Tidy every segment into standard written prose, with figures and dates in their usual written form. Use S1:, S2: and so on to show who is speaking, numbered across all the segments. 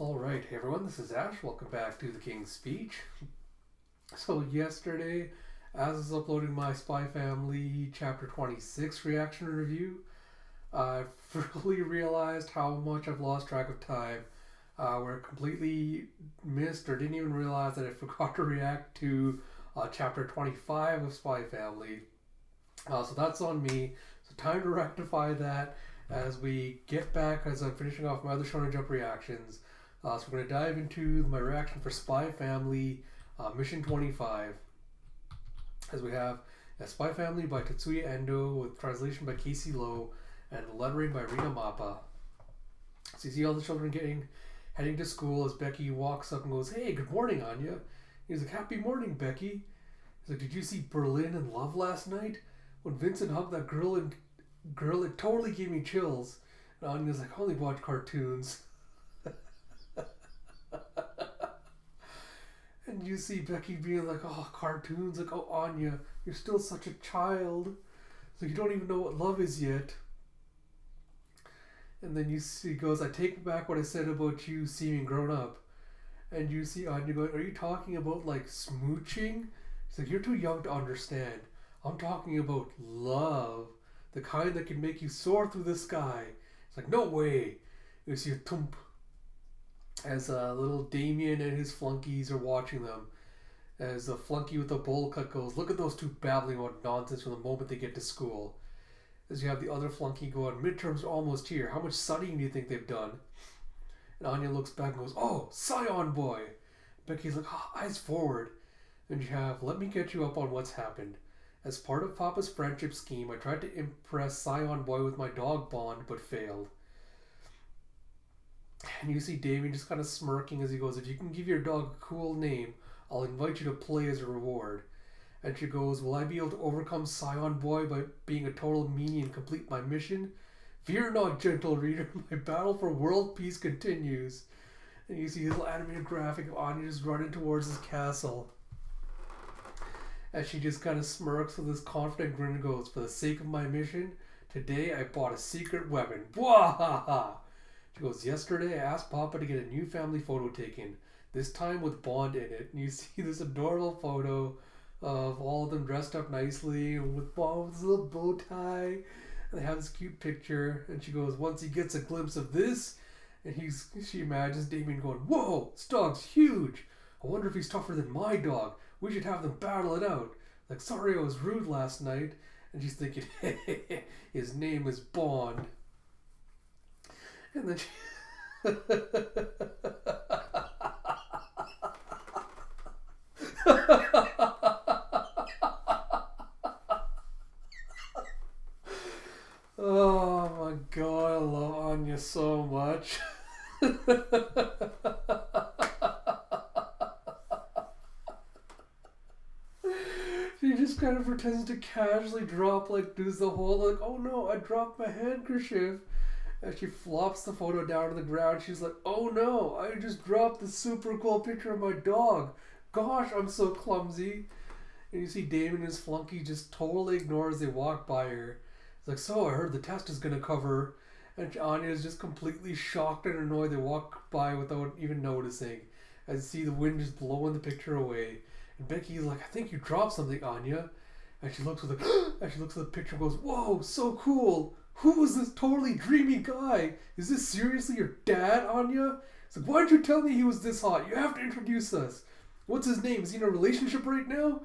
S1: Alright, hey everyone, this is Ash. Welcome back to the King's Speech. So, yesterday, as I was uploading my Spy Family Chapter 26 reaction review, I really realized how much I've lost track of time. Where I completely missed or didn't even realize that I forgot to react to Chapter 25 of Spy Family. So that's on me. So, time to rectify that as we get back, as I'm finishing off my other Shonen Jump reactions. So we're going to dive into my reaction for Spy Family Mission 25. As we have a Spy Family by Tetsuya Endo with translation by Casey Lowe and lettering by Rina Mappa. So you see all the children heading to school as Becky walks up and goes, "Hey, good morning, Anya." He's like, "Happy morning, Becky." He's like, "Did you see Berlin and Love last night? When Vincent hugged that girl, it totally gave me chills." And Anya's like, "I only watch cartoons." And you see Becky being like, "Oh, cartoons." Like, "Oh, Anya, you're still such a child. So you don't even know what love is yet." And then he goes, "I take back what I said about you seeming grown up." And you see Anya going, "Are you talking about like smooching?" He's like, "You're too young to understand. I'm talking about love. The kind that can make you soar through the sky." It's like, "No way." You see a thump as little Damian and his flunkies are watching them. As the flunky with the bowl cut goes, "Look at those two babbling about nonsense from the moment they get to school." As you have the other flunky going, "Midterms are almost here. How much studying do you think they've done?" And Anya looks back and goes, "Oh, Scion boy." Becky's like, "Oh, eyes forward." And you have, "Let me get you up on what's happened. As part of Papa's friendship scheme, I tried to impress Scion boy with my dog bond, but failed." And you see Damian just kind of smirking as he goes, "If you can give your dog a cool name, I'll invite you to play as a reward." And she goes, "Will I be able to overcome Scion Boy by being a total meanie and complete my mission? Fear not, gentle reader, my battle for world peace continues." And you see his little animated graphic of Anya just running towards his castle. As she just kind of smirks with this confident grin and goes, "For the sake of my mission, today I bought a secret weapon. Bwahaha." She goes, "Yesterday I asked Papa to get a new family photo taken, this time with Bond in it." And you see this adorable photo of all of them dressed up nicely with Bond with his little bow tie. And they have this cute picture. And she goes, "Once he gets a glimpse of this," and she imagines Damien going, "Whoa, this dog's huge. I wonder if he's tougher than my dog. We should have them battle it out. Like, sorry I was rude last night." And she's thinking, his name is Bond. And then she oh my god, I love Anya so much. She just kind of pretends to casually drop, like, does the whole, like, "Oh no, I dropped my handkerchief." As she flops the photo down to the ground, she's like, "Oh no, I just dropped the super cool picture of my dog. Gosh, I'm so clumsy." And you see Damon and his flunky just totally ignore as they walk by her. It's like, "So I heard the test is going to cover." And Anya is just completely shocked and annoyed. They walk by without even noticing. As you see the wind just blowing the picture away. And Becky's like, "I think you dropped something, Anya." And she looks at the picture and goes, "Whoa, so cool. Who was this totally dreamy guy? Is this seriously your dad, Anya?" It's like, "Why didn't you tell me he was this hot? You have to introduce us. What's his name? Is he in a relationship right now?"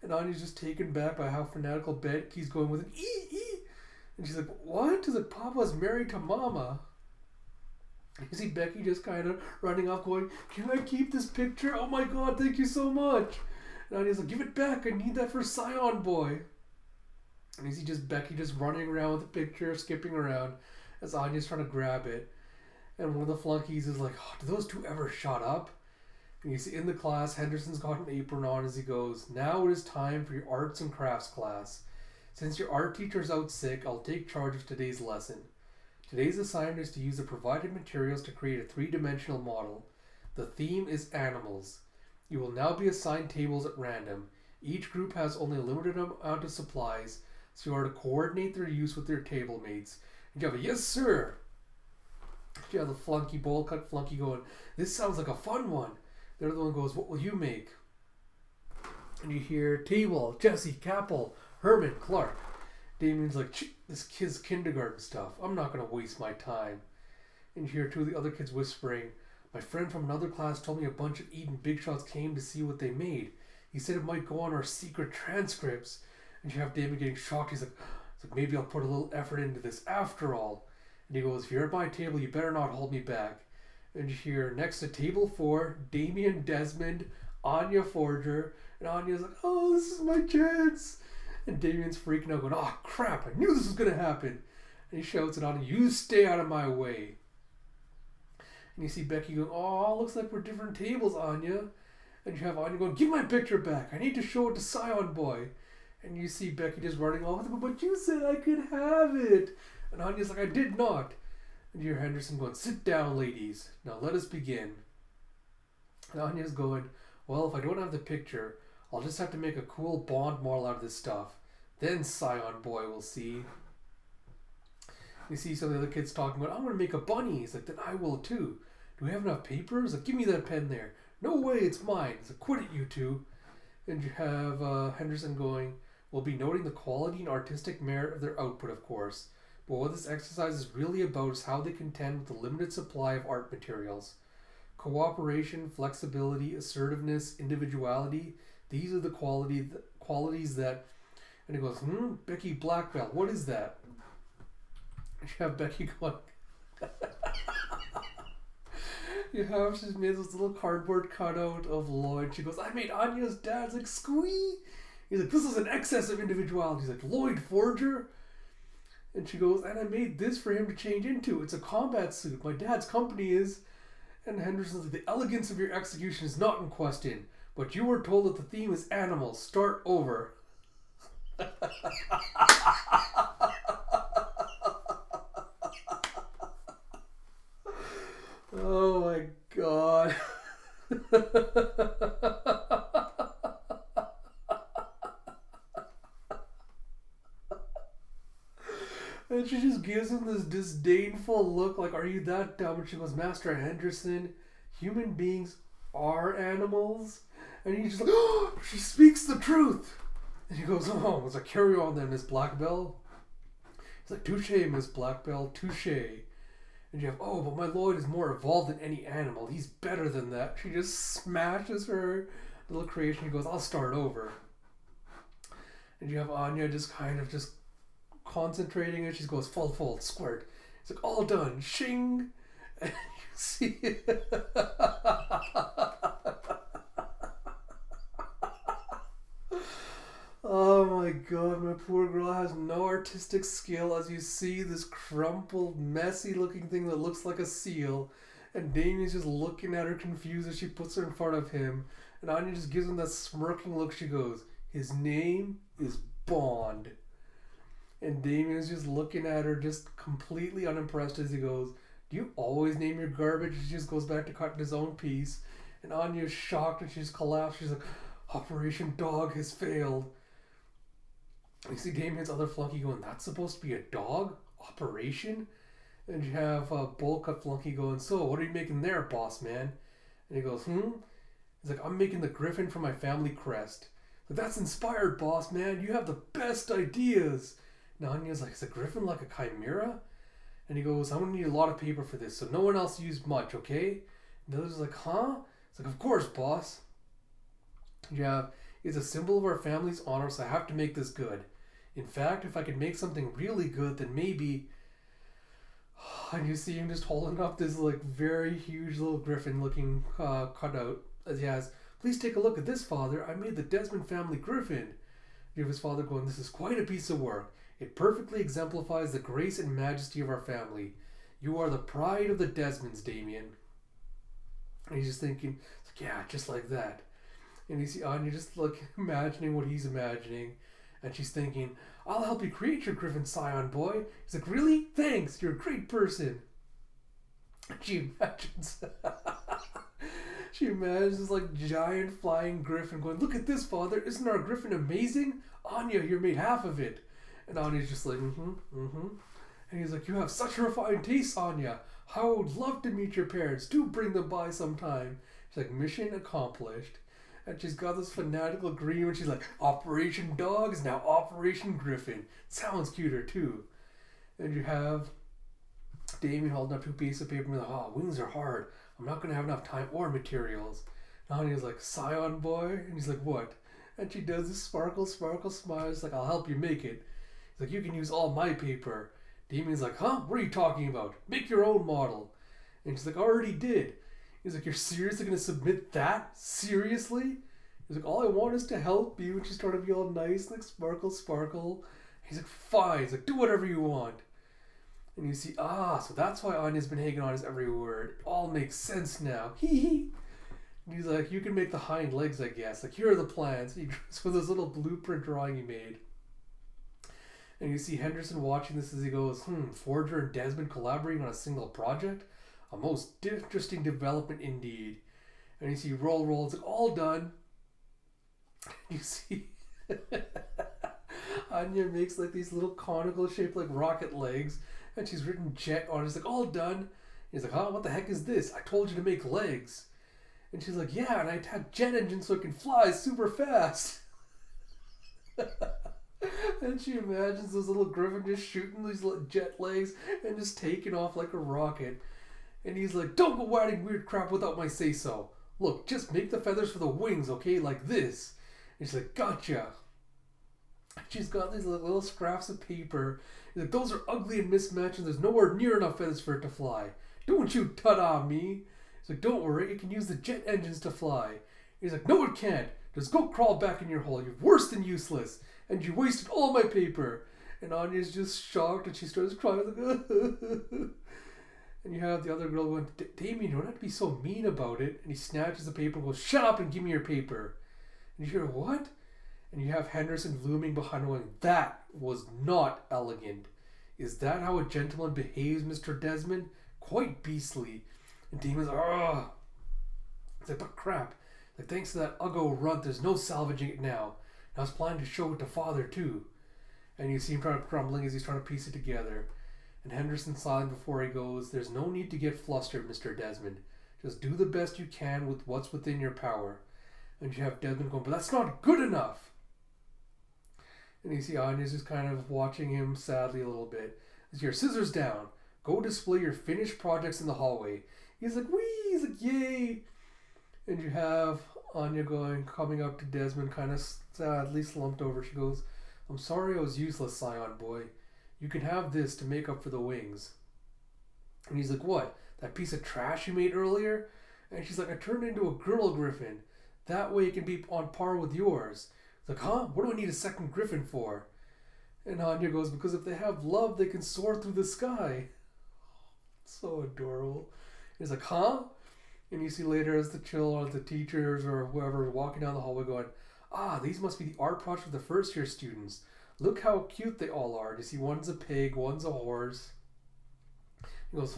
S1: And Anya's just taken back by how fanatical Becky's going with an ee. And she's like, "What?" He's like, "Papa's married to Mama." And you see Becky just kind of running off going, "Can I keep this picture? Oh my god, thank you so much." And Anya's like, "Give it back. I need that for Scion Boy." And you see just Becky just running around with the picture, skipping around as Anya's trying to grab it. And one of the flunkies is like, "Oh, do those two ever shut up?" And you see in the class, Henderson's got an apron on as he goes, "Now it is time for your arts and crafts class. Since your art teacher's out sick, I'll take charge of today's lesson. Today's assignment is to use the provided materials to create a three-dimensional model. The theme is animals. You will now be assigned tables at random. Each group has only a limited amount of supplies, so you are to coordinate their use with their table mates." And you have a "Yes, sir." You have the flunky, bowl cut flunky going, this sounds like a fun one. The other one goes, what will you make? And you hear Table, Jesse, Capel, Herman, Clark. Damian's like, this kid's kindergarten stuff. I'm not going to waste my time. And you hear two of the other kids whispering, my friend from another class told me a bunch of Eden big shots came to see what they made. He said it might go on our secret transcripts. And you have Damian getting shocked. He's like, maybe I'll put a little effort into this after all. And he goes, if you're at my table, you better not hold me back. And you hear next to table 4, Damian, Desmond, Anya, Forger. And Anya's like, oh, this is my chance. And Damian's freaking out going, oh crap, I knew this was going to happen. And he shouts at Anya, you stay out of my way. And you see Becky going, oh, looks like we're different tables, Anya. And you have Anya going, give my picture back. I need to show it to Scion Boy. And you see Becky just running off, but you said I could have it. And Anya's like, I did not. And you hear Henderson going, sit down, ladies. Now let us begin. And Anya's going, well, if I don't have the picture, I'll just have to make a cool Bond model out of this stuff. Then Scion Boy will see. You see some of the other kids talking about, I'm going to make a bunny. He's like, then I will too. Do we have enough paper? He's like, give me that pen there. No way, it's mine. He's like, quit it, you two. And you have Henderson going, we'll be noting the quality and artistic merit of their output, of course. But what this exercise is really about is how they contend with the limited supply of art materials. Cooperation, flexibility, assertiveness, individuality, these are the qualities that... And he goes, Becky Black Belt, what is that? You have Becky going... she's made this little cardboard cutout of Lloyd. She goes, I made Anya's dad's like, squee. He's like, this is an excess of individuality. He's like, Lloyd Forger. And she goes, and I made this for him to change into. It's a combat suit. My dad's company is. And Henderson's like, the elegance of your execution is not in question. But you were told that the theme is animals. Start over. Oh my god. And she just gives him this disdainful look like, are you that dumb? And she goes, Master Henderson, human beings are animals? And he's just like, oh, she speaks the truth. And he goes, oh, it's like, carry on then, Miss Blackbell. He's like, touche, Miss Blackbell, touche. And you have, oh, but my Lloyd is more evolved than any animal. He's better than that. She just smashes her little creation. She goes, I'll start over. And you have Anya just kind of just concentrating, and she goes, fold, squirt. It's like, all done, shing. And you see oh my god, my poor girl has no artistic skill as you see this crumpled, messy looking thing that looks like a seal. And Damian's just looking at her confused as she puts her in front of him. And Anya just gives him that smirking look. She goes, his name is Bond. And Damian's just looking at her just completely unimpressed as he goes, do you always name your garbage? And she just goes back to cutting his own piece. And Anya's shocked and she just collapsed. She's like, Operation Dog has failed. You see Damian's other flunky going, that's supposed to be a dog? Operation? And you have Bowl Cut flunky going, so what are you making there, boss man? And he goes, He's like, I'm making the griffin for my family crest. Like, that's inspired, boss man. You have the best ideas. And Anya's like, is a griffin like a chimera? And he goes, I'm going to need a lot of paper for this, so no one else used much, okay? And the other's like, huh? It's like, of course, boss. Yeah, it's a symbol of our family's honor, so I have to make this good. In fact, if I could make something really good, then maybe... And you see him just holding up this like very huge little griffin looking cutout as he has, please take a look at this, father. I made the Desmond family griffin. You have his father going, this is quite a piece of work. It perfectly exemplifies the grace and majesty of our family. You are the pride of the Desmonds, Damian. And he's just thinking, yeah, just like that. And you see Anya just like imagining what he's imagining. And she's thinking, I'll help you create your griffin, Scion boy. He's like, really? Thanks, you're a great person. And she imagines she imagines this like giant flying griffin going, look at this, father. Isn't our griffin amazing? Anya here made half of it. And Anya's just like, And he's like, you have such a refined taste, Anya. I would love to meet your parents. Do bring them by sometime. She's like, mission accomplished. And she's got this fanatical green when she's like, Operation Dog is now Operation Griffin. Sounds cuter too. And you have Damian holding up two pieces of paper and like, oh, wings are hard. I'm not going to have enough time or materials. And Anya's like, Scion boy? And he's like, what? And she does this sparkle smile. She's like, I'll help you make it. He's like, you can use all my paper. Damian's like, huh? What are you talking about? Make your own model. And she's like, I already did. He's like, you're seriously going to submit that? Seriously? He's like, all I want is to help you. And she's trying to be all nice, like sparkle. He's like, fine. He's like, do whatever you want. And you see, so that's why Anya's been hanging on his every word. It all makes sense now. Hee. And he's like, you can make the hind legs, I guess. Like, here are the plans. He draws with this little blueprint drawing he made. And you see Henderson watching this as he goes, Forger and Desmond collaborating on a single project? A most interesting development indeed. And you see roll, it's like, all done. You see Anya makes like these little conical shaped like rocket legs, and she's written jet on it. It's like, all done. He's like, what the heck is this? I told you to make legs. And she's like, yeah, and I attacked jet engines so it can fly super fast. And she imagines those little griffin just shooting these little jet legs and just taking off like a rocket. And he's like, don't go adding weird crap without my say-so. Look, just make the feathers for the wings, okay? Like this. And she's like, gotcha. She's got these little scraps of paper. He's like, those are ugly and mismatched and there's nowhere near enough feathers for it to fly. Don't you ta-da me. He's like, don't worry, it can use the jet engines to fly. He's like, no it can't. Just go crawl back in your hole. You're worse than useless. And you wasted all my paper. And Anya's just shocked and she starts crying. Like, and you have the other girl going, Damian, you don't have to be so mean about it. And he snatches the paper and goes, shut up and give me your paper. And you hear, what? And you have Henderson looming behind her going, that was not elegant. Is that how a gentleman behaves, Mr. Desmond? Quite beastly. And Damian's like, ugh. It's like, but crap. Like, thanks to that Uggo runt, there's no salvaging it now. And I was planning to show it to Father, too. And you see him trying to crumbling as he's trying to piece it together. And Henderson's silent before he goes, there's no need to get flustered, Mr. Desmond. Just do the best you can with what's within your power. And you have Desmond going, but that's not good enough. And you see Anya's just kind of watching him sadly a little bit. He's your scissors down. Go display your finished projects in the hallway. He's like, wee! He's like, yay! And you have Anya coming up to Desmond, kind of sadly slumped over. She goes, I'm sorry I was useless, Scion boy. You can have this to make up for the wings. And he's like, what? That piece of trash you made earlier? And she's like, I turned it into a girl griffin. That way it can be on par with yours. He's like, huh? What do I need a second griffin for? And Anya goes, because if they have love, they can soar through the sky. So adorable. He's like, huh? And you see later as the teachers or whoever is walking down the hallway going, these must be the art project of the first year students. Look how cute they all are. You see one's a pig, one's a horse. He goes,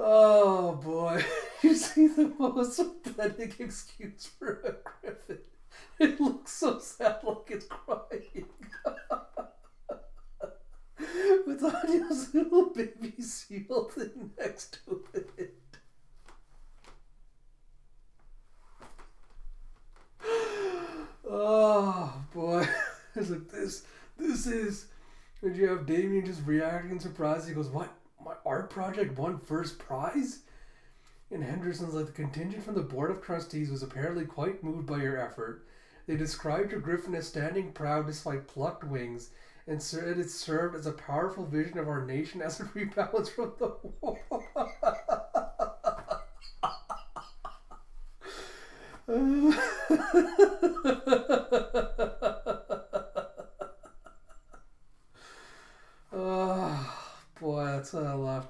S1: Oh boy. You see the most pathetic excuse for a griffin. It looks so sad like it's crying. With Anya's little baby seal thing next to it. Oh boy. It's like this is, and you have Damian just reacting in surprise. He goes, what? My art project won first prize? And Henderson's like, the contingent from the Board of Trustees was apparently quite moved by your effort. They described your griffin as standing proud despite plucked wings, and said it served as a powerful vision of our nation as it rebounds from the war.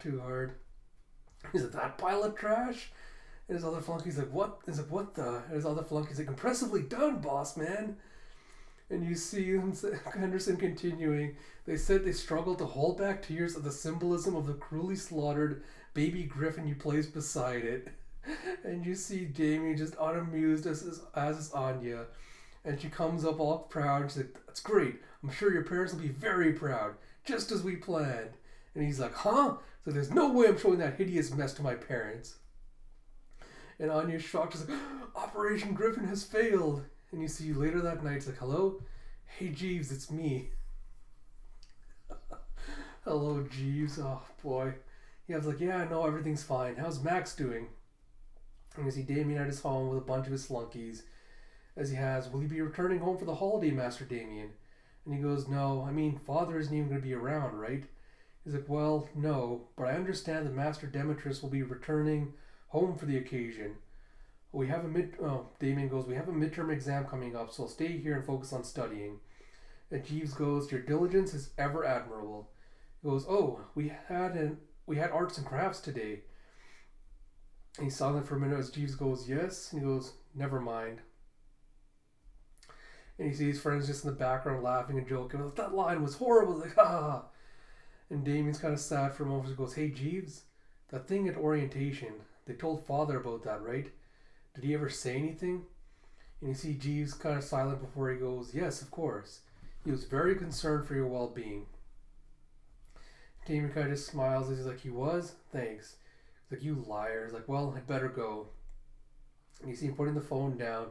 S1: too hard. He's like, that pile of trash? And his other flunkey's like, what? He's like, what the? And his other flunkey's like, impressively done, boss man. And you see Henderson continuing. They said they struggled to hold back tears at the symbolism of the cruelly slaughtered baby griffin you placed beside it. And you see Damian just unamused as is Anya. And she comes up all proud. She's like, that's great. I'm sure your parents will be very proud. Just as we planned. And he's like, huh? So there's no way I'm showing that hideous mess to my parents. And Anya's shocked. She's like, Operation Griffin has failed. And you see later that night, it's like, hello? Hey, Jeeves, it's me. Hello, Jeeves. Oh, boy. Yeah, I was like, yeah, no, everything's fine. How's Max doing? And you see Damian at his home with a bunch of his flunkies. As he has, will he be returning home for the holiday, Master Damian? And he goes, no, I mean, Father isn't even going to be around, right? He's like, well, no, but I understand that Master Demetrius will be returning home for the occasion. Damian goes, we have a midterm exam coming up, so I'll stay here and focus on studying. And Jeeves goes, your diligence is ever admirable. He goes, oh, we had arts and crafts today. And he's silent for a minute as Jeeves goes, yes? And he goes, never mind. And you see his friends just in the background laughing and joking. Like, that line was horrible. Like, ah. And Damian's kind of sad for a moment. He goes, hey, Jeeves, that thing at orientation, they told Father about that, right? Did he ever say anything? And you see Jeeves kind of silent before he goes, yes, of course. He was very concerned for your well-being. Damian kind of just smiles as he's like, he was? Thanks. He's like, you liar. He's like, well, I'd better go. And you see him putting the phone down.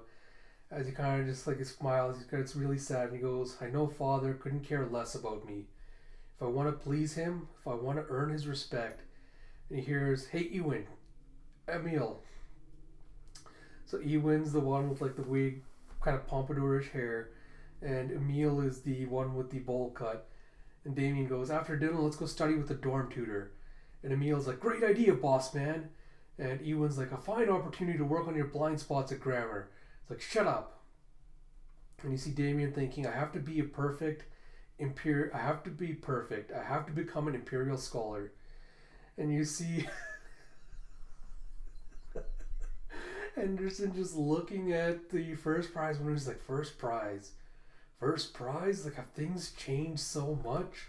S1: As he kind of just like smiles, he gets really sad and he goes, I know Father couldn't care less about me. If I want to please him, if I want to earn his respect. And he hears, hey, Ewan, Emil. So Ewan's the one with like the wig, kind of pompadourish hair. And Emil is the one with the bowl cut. And Damian goes, after dinner, let's go study with the dorm tutor. And Emil's like, great idea, boss man. And Ewan's like, a fine opportunity to work on your blind spots at grammar. It's like, shut up. And you see Damian thinking, I have to be perfect. I have to become an imperial scholar. And you see Henderson just looking at the first prize winner. He's like, first prize? Like, have things changed so much?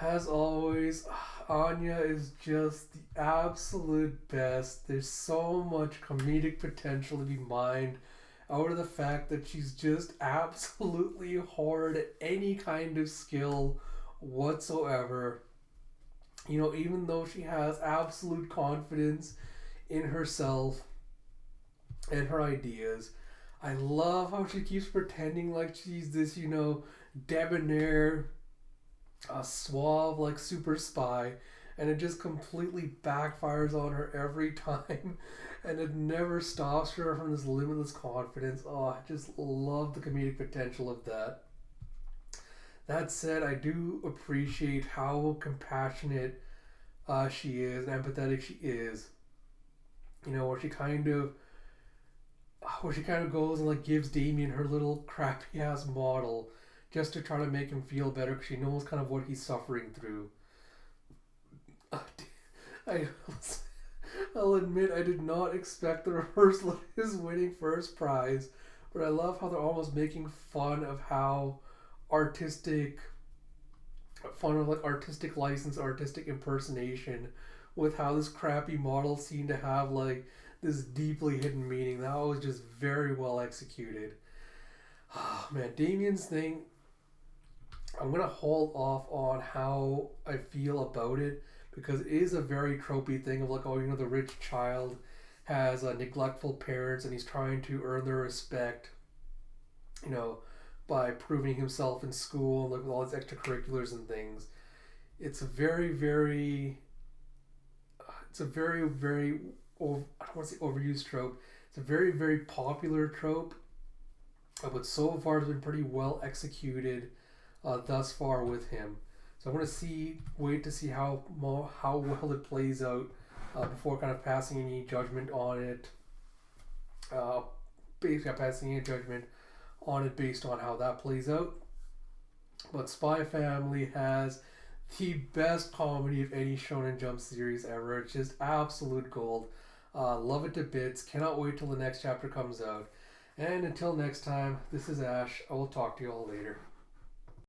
S1: As always, Anya is just the absolute best. There's so much comedic potential to be mined out of the fact that she's just absolutely hard at any kind of skill whatsoever. You know, even though she has absolute confidence in herself and her ideas, I love how she keeps pretending like she's this, you know, debonair, suave, like super spy, and it just completely backfires on her every time, and it never stops her from this limitless confidence. Oh, I just love the comedic potential of that. That said, I do appreciate how compassionate she is and empathetic she is. You know, where she kind of goes and like gives Damian her little crappy ass model just to try to make him feel better because she knows kind of what he's suffering through. I'll admit I did not expect the reversal of his winning first prize, but I love how they're almost making fun of how artistic license, artistic impersonation, with how this crappy model seemed to have like this deeply hidden meaning. That was just very well executed. Oh, man, Damian's thing, I'm going to hold off on how I feel about it because it is a very tropey thing of like, oh, you know, the rich child has neglectful parents and he's trying to earn their respect, you know, by proving himself in school, like with all his extracurriculars and things. It's a very, very, I don't want to say overused trope. It's a very, very popular trope, but so far it's been pretty well executed thus far with him. So I want to wait to see how well it plays out before kind of passing any judgment on it. Based on how that plays out. But Spy Family has the best comedy of any Shonen Jump series ever. It's just absolute gold. Love it to bits. Cannot wait till the next chapter comes out. And until next time, this is Ash. I will talk to you all later.